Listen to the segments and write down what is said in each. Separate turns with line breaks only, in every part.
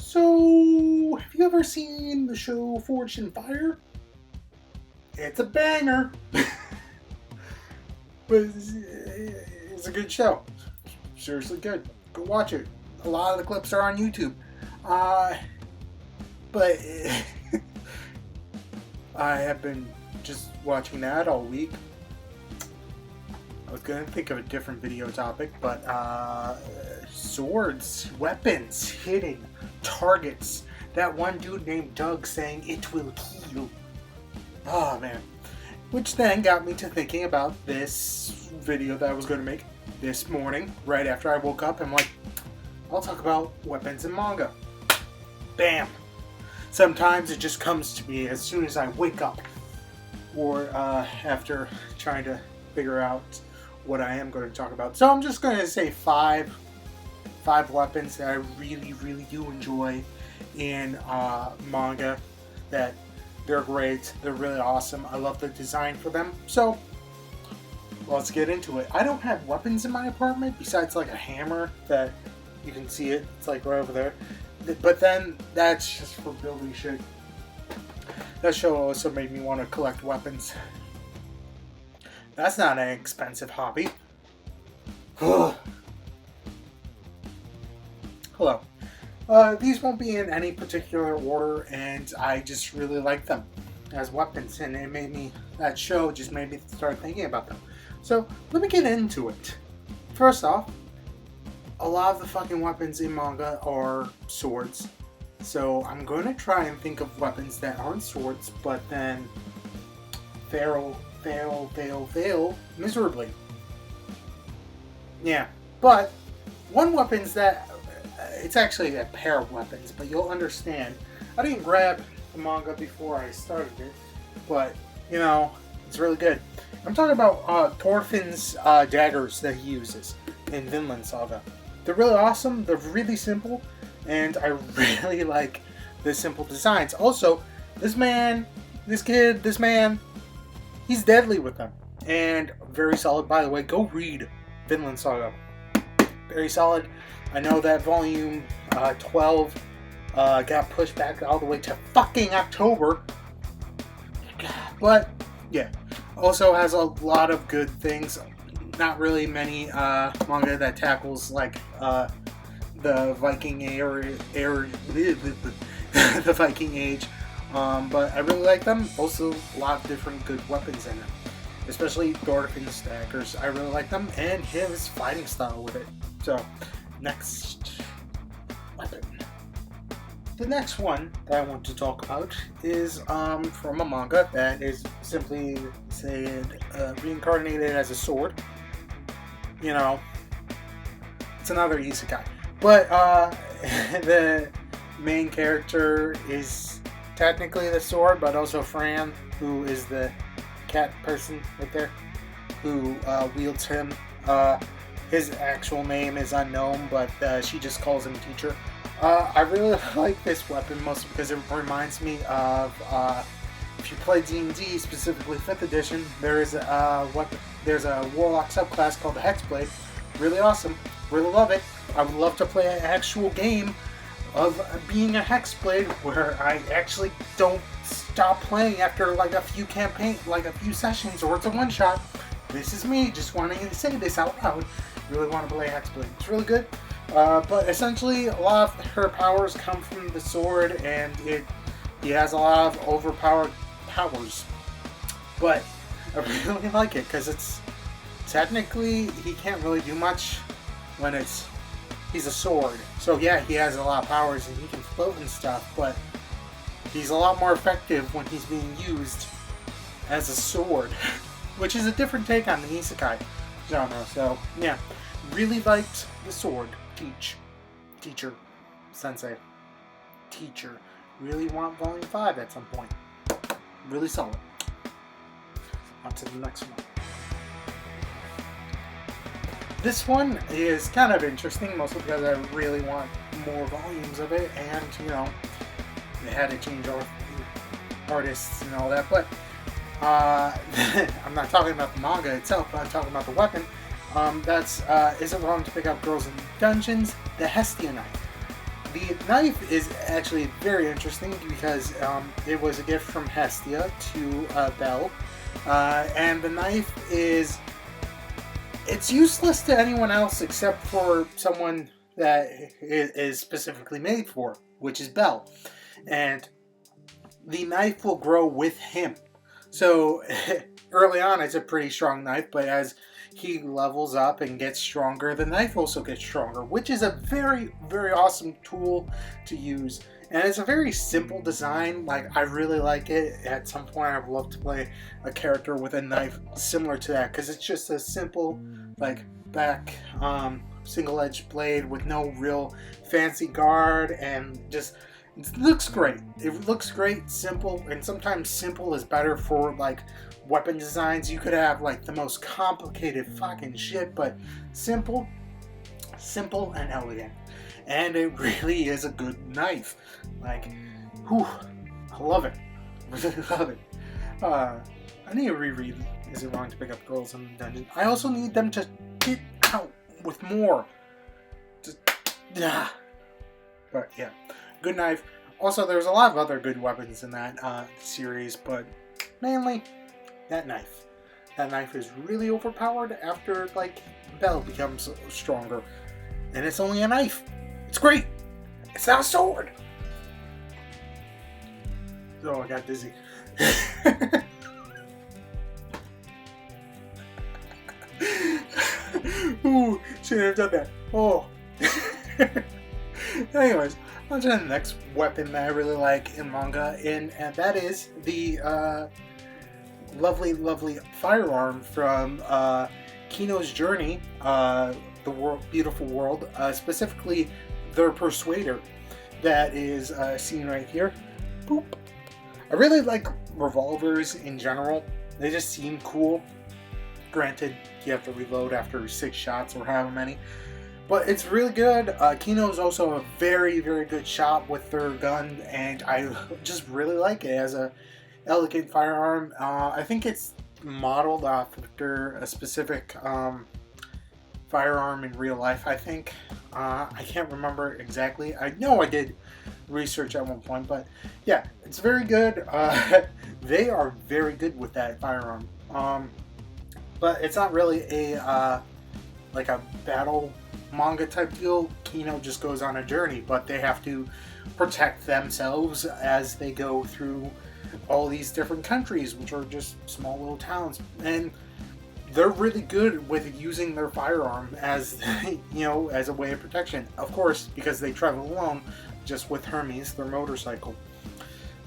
So, have you ever seen the show Forged in Fire? It's a banger. But it's a good show. Seriously good. Go watch it. A lot of the clips are on YouTube. But I have been just watching that all week. I was going to think of a different video topic, but swords, weapons, hitting, targets. That one dude named Doug saying, "It will kill." Oh, man. Which then got me to thinking about this video that I was going to make this morning, right after I woke up. I'm like, I'll talk about weapons in manga. Bam! Sometimes it just comes to me as soon as I wake up, or after trying to figure out what I am going to talk about. So I'm just going to say five weapons that I really do enjoy in manga. That they're great, they're really awesome. I love the design for them. So let's get into it. I don't have weapons in my apartment besides like a hammer that you can see it. It's like right over there. But then that's just for building shit. That show also made me want to collect weapons. That's not an expensive hobby. Hello. These won't be in any particular order, and I just really like them as weapons, and that show just made me start thinking about them. So, let me get into it. First off, a lot of the fucking weapons in manga are swords, so I'm going to try and think of weapons that aren't swords, but then fail miserably. Yeah, but one weapons that it's actually a pair of weapons, but you'll understand. I didn't grab the manga before I started it, but you know, it's really good. I'm talking about Thorfinn's daggers that he uses in Vinland Saga. They're really awesome, they're really simple, and I really like the simple designs. Also, this man, he's deadly with them. And very solid, by the way. Go read Vinland Saga. Very solid. I know that volume 12 got pushed back all the way to fucking October. But, yeah. Also has a lot of good things. Not really many manga that tackles like the Viking the Viking Age. But I really like them. Also, a lot of different good weapons in them. Especially Thorfinn's daggers. I really like them. And his fighting style with it. So, next weapon. The next one that I want to talk about is from a manga that is simply said reincarnated as a sword. You know, it's another isekai. But the main character is technically the sword, but also Fran, who is the cat person right there, who wields him. His actual name is unknown, but she just calls him teacher. I really like this weapon mostly because it reminds me of if you play D&D, specifically 5th edition, there's a warlock subclass called the Hexblade. Really awesome. Really love it. I would love to play an actual game of being a Hexblade where I actually don't stop playing after like a few sessions, or it's a one-shot. This is me just wanting to say this out loud. Really want to play Hexblade. It's really good. But essentially, a lot of her powers come from the sword, and he has a lot of overpowered powers. But I really like it because it's technically he can't really do much when he's a sword. So yeah, he has a lot of powers and he can float and stuff, but he's a lot more effective when he's being used as a sword, which is a different take on the isekai genre. So yeah, really liked the sword. Teacher, sensei, teacher. Really want volume 5 at some point. Really solid. On to the next one. This one is kind of interesting, mostly because I really want more volumes of it, and you know, they had to change artists and all that, but I'm not talking about the manga itself, but I'm talking about the weapon. That's Is It Wrong to Pick Up Girls in Dungeons? The Hestia Knife. the knife is actually very interesting because it was a gift from Hestia to Belle. And the knife it's useless to anyone else except for someone that is specifically made for, which is Belle. And the knife will grow with him. So early on, it's a pretty strong knife, but as he levels up and gets stronger, the knife also gets stronger, which is a very, very awesome tool to use. And it's a very simple design. Like, I really like it. At some point, I'd love to play a character with a knife similar to that, because it's just a simple, like, back single-edged blade with no real fancy guard, and just, it looks great. It looks great, simple, and sometimes simple is better for, like, weapon designs. You could have, like, the most complicated fucking shit, but simple and elegant. And it really is a good knife. Like, whew, I love it. Really love it. I need to reread Is It Wrong to Pick Up Girls in the Dungeon? I also need them to get out with more. Just, But yeah, good knife. Also, there's a lot of other good weapons in that series, but mainly that knife. That knife is really overpowered after, like, Belle becomes stronger. And it's only a knife. It's great. It's not a sword. Oh, I got dizzy. Ooh, shouldn't have done that. Oh. Anyways, on to the next weapon that I really like in manga, and that is the lovely, lovely firearm from Kino's Journey, the beautiful world, specifically their Persuader, that is seen right here. Boop. I really like revolvers in general. They just seem cool. Granted, you have to reload after 6 shots or however many. But it's really good. Kino is also a very, very good shot with their gun, and I just really like it as a elegant firearm. I think it's modeled after a specific firearm in real life, I think. I can't remember exactly. I know I did research at one point, but yeah, it's very good. They are very good with that firearm. But it's not really a like a battle manga type deal. Kino just goes on a journey, but they have to protect themselves as they go through all these different countries, which are just small little towns, and they're really good with using their firearm as, you know, as a way of protection. Of course, because they travel alone, just with Hermes, their motorcycle.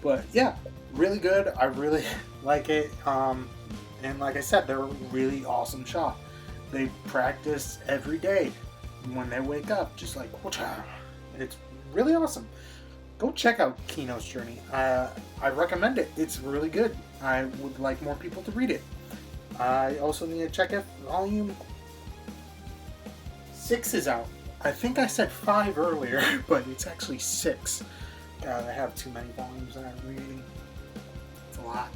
But yeah, really good. I really like it. And like I said, they're a really awesome shot. They practice every day when they wake up, just like, wha-cha. It's really awesome. Go check out Kino's Journey. I recommend it. It's really good. I would like more people to read it. I also need to check if volume 6 is out. I think I said 5 earlier, but it's actually 6. God, I have too many volumes that I'm reading. It's a lot.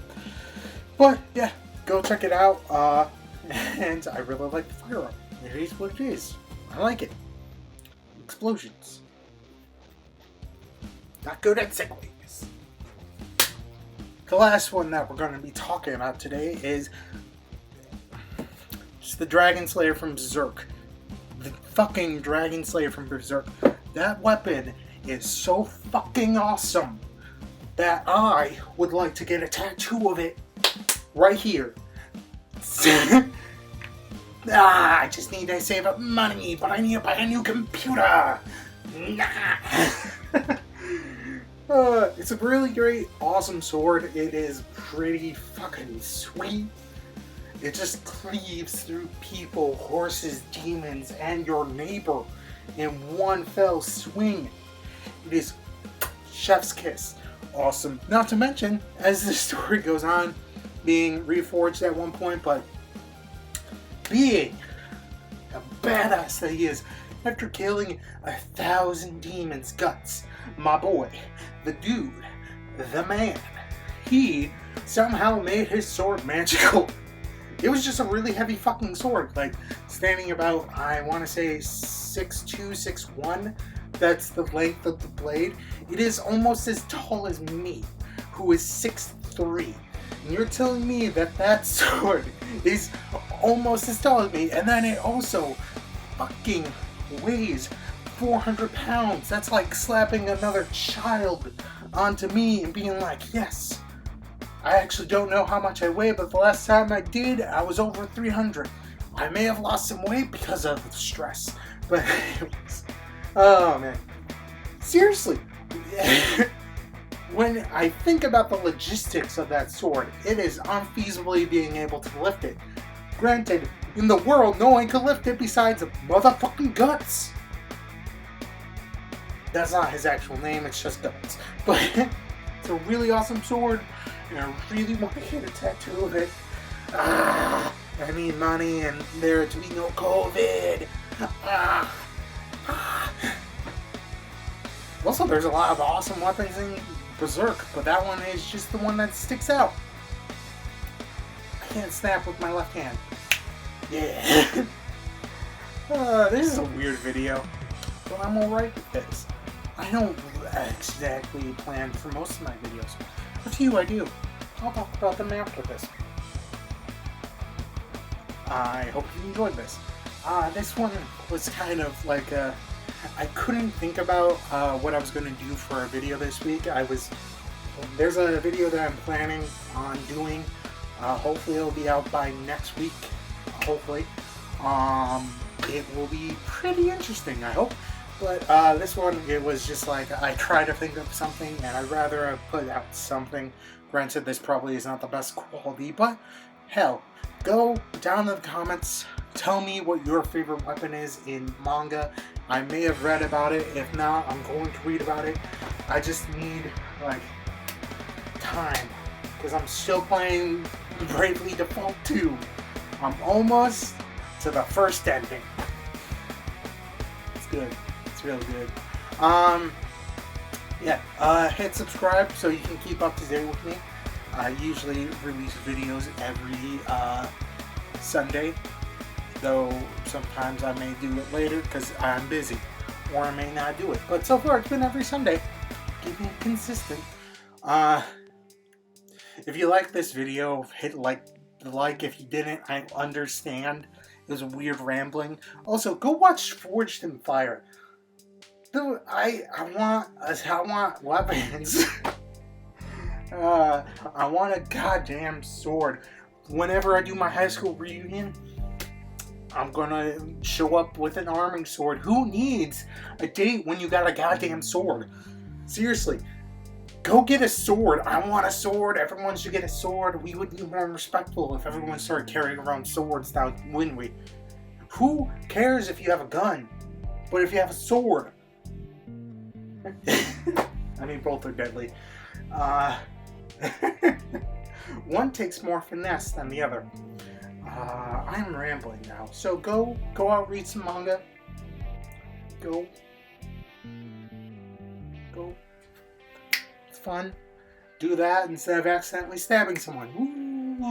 But yeah, go check it out. And I really like the firearm. It is what it is. I like it. Explosions. Not good at segues. The last one that we're going to be talking about today is just the Dragon Slayer from Berserk. The fucking Dragon Slayer from Berserk. That weapon is so fucking awesome that I would like to get a tattoo of it right here. I just need to save up money, but I need to buy a new computer. It's a really great, awesome sword. It is pretty fucking sweet. It just cleaves through people, horses, demons, and your neighbor in one fell swing. It is chef's kiss. Awesome. Not to mention, as the story goes on, being reforged at one point, but being a badass that he is, after killing 1,000 demons' guts, my boy, the dude, the man, he somehow made his sword magical. It was just a really heavy fucking sword, like standing about, I want to say 6'2", 6'1", that's the length of the blade. It is almost as tall as me, who is 6'3". And you're telling me that that sword is almost as tall as me, and then it also fucking weighs 400 pounds. That's like slapping another child onto me and being like, yes, I actually don't know how much I weigh, but the last time I did, I was over 300. I may have lost some weight because of the stress, but anyways, oh man, seriously, when I think about the logistics of that sword, it is unfeasibly being able to lift it. Granted, in the world, no one can lift it besides motherfucking Guts. That's not his actual name, it's just Guts. But it's a really awesome sword, and I really want to get a tattoo of it. I need money and there to be no COVID. Also, there's a lot of awesome weapons in Berserk, but that one is just the one that sticks out. I can't snap with my left hand. Yeah. This is a weird video, but I'm alright with this. I don't exactly plan for most of my videos. A few I do. I'll talk about them after this. I hope you enjoyed this. This one was kind of like I couldn't think about what I was going to do for a video this week. There's a video that I'm planning on doing. Hopefully it'll be out by next week. Hopefully. It will be pretty interesting, I hope. But this one, it was just like I try to think of something and I'd rather have put out something. Granted, this probably is not the best quality, but hell, go down in the comments, tell me what your favorite weapon is in manga. I may have read about it. If not, I'm going to read about it. I just need, like, time. Because I'm still playing Bravely Default 2. I'm almost to the first ending. It's good. It's really good. Hit subscribe so you can keep up to date with me. I usually release videos every Sunday, though sometimes I may do it later because I'm busy, or I may not do it. But so far it's been every Sunday, keeping it consistent. If you like this video, hit like. If you didn't, I understand. It was weird rambling. Also, go watch Forged in Fire. Dude, I want weapons. I want a goddamn sword. Whenever I do my high school reunion, I'm gonna show up with an arming sword. Who needs a date when you got a goddamn sword? Seriously, go get a sword. I want a sword. Everyone should get a sword. We would be more respectful if everyone started carrying around swords now, wouldn't we? Who cares if you have a gun? But if you have a sword... I mean, both are deadly. One takes more finesse than the other. I'm rambling now. So go out, read some manga. Go. It's fun. Do that instead of accidentally stabbing someone. Ooh.